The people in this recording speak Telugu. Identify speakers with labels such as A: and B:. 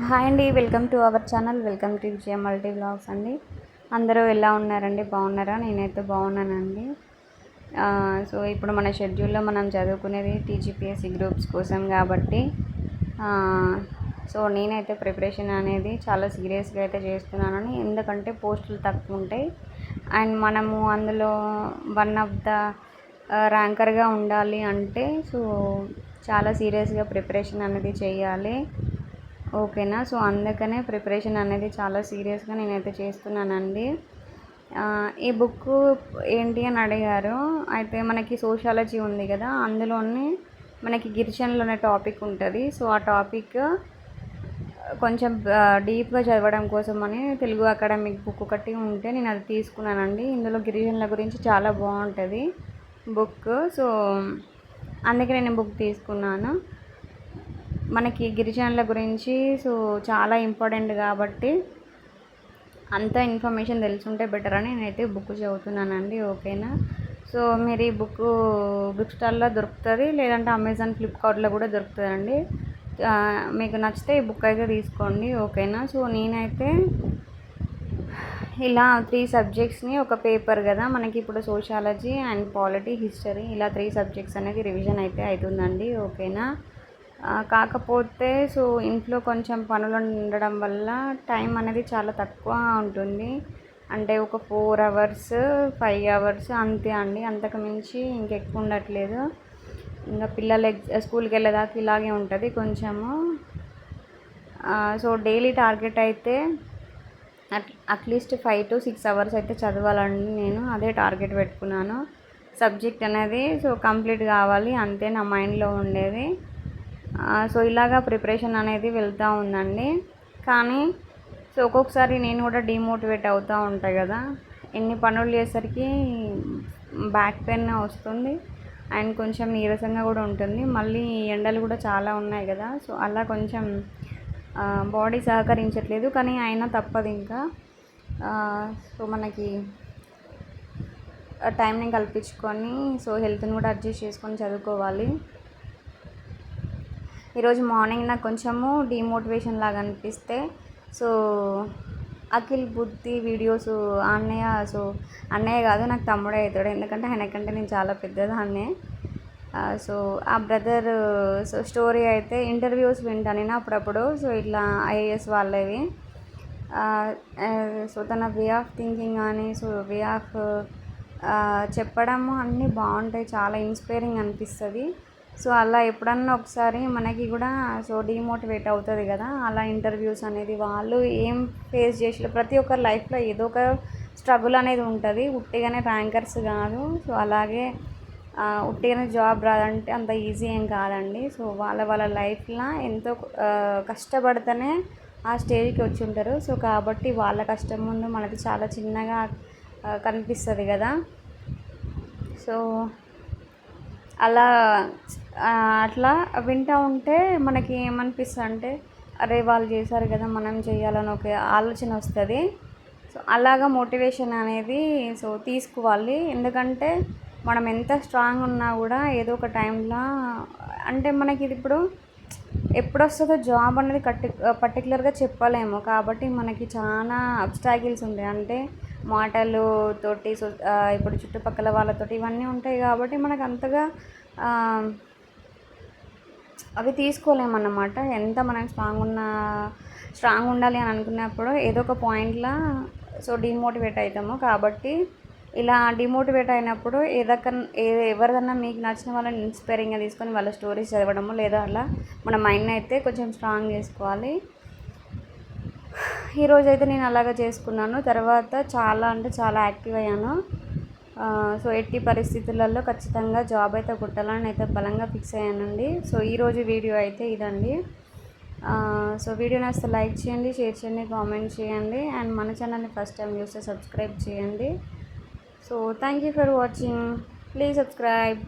A: హాయ్ అండి, welcome to our channel. Welcome to Vijaya multi vlogs అండి. అందరూ ఎలా ఉన్నారండి? బాగున్నారా? నేనైతే బాగున్నానండి. సో ఇప్పుడు మన షెడ్యూల్లో మనం చదువుకునేది టీజీపీఎస్సీ గ్రూప్స్ కోసం కాబట్టి సో నేనైతే ప్రిపరేషన్ అనేది చాలా సీరియస్గా అయితే చేస్తున్నానని, ఎందుకంటే పోస్టులు తక్కువ ఉంటాయి అండ్ మనము అందులో వన్ ఆఫ్ ద ర్యాంకర్గా ఉండాలి అంటే సో చాలా సీరియస్గా ప్రిపరేషన్ అనేది చేయాలి. ఓకేనా? సో అందుకనే ప్రిపరేషన్ అనేది చాలా సీరియస్గా నేనైతే చేస్తున్నానండి. ఈ బుక్ ఏంటి అని అడిగారు. అయితే మనకి సోషాలజీ ఉంది కదా, అందులోనే మనకి గిరిజనులు అనే టాపిక్ ఉంటుంది. సో ఆ టాపిక్ కొంచెం డీప్గా చదవడం కోసం అని తెలుగు అకాడమిక్ బుక్ ఒకటి ఉంటే నేను అది తీసుకున్నానండి. ఇందులో గిరిజనుల గురించి చాలా బాగుంటుంది బుక్. సో అందుకే నేను బుక్ తీసుకున్నాను. మనకి గిరిజనుల గురించి సో చాలా ఇంపార్టెంట్ కాబట్టి అంత ఇన్ఫర్మేషన్ తెలుసుంటే బెటర్ అని నేనైతే బుక్ చదువుతున్నానండి. ఓకేనా? సో మీరు ఈ బుక్ స్టాల్లో దొరుకుతుంది, లేదంటే అమెజాన్, ఫ్లిప్కార్ట్లో కూడా దొరుకుతుందండి. మీకు నచ్చితే ఈ బుక్ అయితే తీసుకోండి. ఓకేనా? సో నేనైతే ఇలా 3 సబ్జెక్ట్స్ని ఒక పేపర్ కదా మనకి, ఇప్పుడు సోషాలజీ అండ్ పాలిటీ, హిస్టరీ, ఇలా 3 సబ్జెక్ట్స్ అనేది రివిజన్ అయితే అవుతుందండి. ఓకేనా? కాకపోతే సో ఇంట్లో కొంచెం పనులు ఉండడం వల్ల టైం అనేది చాలా తక్కువ ఉంటుంది. అంటే ఒక 4 అవర్స్ 5 అవర్స్ అంతే అండి, అంతకు మించి ఇంకెక్కువ ఉండట్లేదు. ఇంకా పిల్లలు స్కూల్కి వెళ్ళేదాకా ఇలాగే ఉంటుంది కొంచెము. సో డైలీ టార్గెట్ అయితే అట్లీస్ట్ 5 to 6 అవర్స్ అయితే చదవాలండి. నేను అదే టార్గెట్ పెట్టుకున్నాను. సబ్జెక్ట్ అనేది సో కంప్లీట్ కావాలి అంతే నా మైండ్లో ఉండేది. సో ఇలాగా ప్రిపరేషన్ అనేది వెళ్తూ ఉందండి. కానీ సో ఒక్కొక్కసారి నేను కూడా డిమోటివేట్ అవుతూ ఉంటాయి కదా, ఎన్ని పనులు చేసేసరికి బ్యాక్ పెయిన్ వస్తుంది అండ్ కొంచెం నీరసంగా కూడా ఉంటుంది. మళ్ళీ ఎండలు కూడా చాలా ఉన్నాయి కదా, సో అలా కొంచెం బాడీ సహకరించట్లేదు. కానీ అయినా తప్పదు ఇంకా. సో మనకి టైంని కల్పించుకొని సో హెల్త్ని కూడా అడ్జస్ట్ చేసుకొని చదువుకోవాలి. ఈరోజు మార్నింగ్ నాకు కొంచెము డిమోటివేషన్ లాగా అనిపిస్తే సో అఖిల్ బుద్ధి వీడియోస్ అన్నయ్య కాదు, నాకు తమ్ముడే అవుతాడు, ఎందుకంటే ఆయనకంటే నేను చాలా పెద్దదాన్నే. సో ఆ బ్రదర్ సో స్టోరీ అయితే ఇంటర్వ్యూస్ వింటాను నేను అప్పుడప్పుడు. సో ఇట్లా ఐఏఎస్ వాళ్ళవి. సో తన వే ఆఫ్ థింకింగ్ కానీ సో వే ఆఫ్ చెప్పడము అన్నీ బాగుంటాయి, చాలా ఇన్స్పైరింగ్ అనిపిస్తుంది. సో అలా ఎప్పుడన్నా ఒకసారి మనకి కూడా సో డిమోటివేట్ అవుతుంది కదా, అలా ఇంటర్వ్యూస్ అనేది వాళ్ళు ఏం ఫేస్ చేసి ప్రతి ఒక్కరి లైఫ్లో ఏదో ఒక స్ట్రగుల్ అనేది ఉంటుంది. ఉట్టిగానే ర్యాంకర్స్ కాదు. సో అలాగే ఉట్టిగానే జాబ్ రాదంటే అంత ఈజీ ఏం కాదండి. సో వాళ్ళ లైఫ్లో ఎంతో కష్టపడితేనే ఆ స్టేజ్కి వచ్చి ఉంటారు. సో కాబట్టి వాళ్ళ కష్టం ముందు మనది చాలా చిన్నగా కనిపిస్తుంది కదా. సో అట్లా వింటూ ఉంటే మనకి ఏమనిపిస్తుంది అంటే అరే వాళ్ళు చేశారు కదా మనం చేయాలని ఒక ఆలోచన వస్తుంది. సో అలాగా మోటివేషన్ అనేది సో తీసుకోవాలి. ఎందుకంటే మనం ఎంత స్ట్రాంగ్ ఉన్నా కూడా ఏదో ఒక టైంలో అంటే మనకి ఇది ఇప్పుడు ఎప్పుడు వస్తుందో జాబ్ అనేది పర్టికులర్గా చెప్పలేము. కాబట్టి మనకి చాలా అబ్స్టాకిల్స్ ఉంటాయి. అంటే మాటలతోటి ఇప్పుడు చుట్టుపక్కల వాళ్ళతోటి ఇవన్నీ ఉంటాయి కాబట్టి మనకు అంతగా అవి తీసుకోలేమన్నమాట. ఎంత మనం స్ట్రాంగ్ ఉండాలి అని అనుకున్నప్పుడు ఏదో ఒక పాయింట్లో సో డిమోటివేట్ అవుతాము. కాబట్టి ఇలా డిమోటివేట్ అయినప్పుడు ఎవరిదన్నా మీకు నచ్చిన వాళ్ళని ఇన్స్పైరింగ్గా తీసుకొని వాళ్ళ స్టోరీస్ చదవడము, లేదా అలా మన మైండ్ని అయితే కొంచెం స్ట్రాంగ్ చేసుకోవాలి. ఈరోజైతే నేను అలాగా చేసుకున్నాను. తర్వాత చాలా యాక్టివ్ అయ్యాను. సో ఎట్టి పరిస్థితులలో ఖచ్చితంగా జాబ్ అయితే కొట్టాలని అయితే బలంగా ఫిక్స్ అయ్యానండి. సో ఈరోజు వీడియో అయితే ఇదండి. సో వీడియో నచ్చితే లైక్ చేయండి, షేర్ చేయండి, కామెంట్ చేయండి అండ్ మన ఛానల్ని ఫస్ట్ టైం చూస్తే సబ్స్క్రైబ్ చేయండి. So thank you for watching. Please subscribe.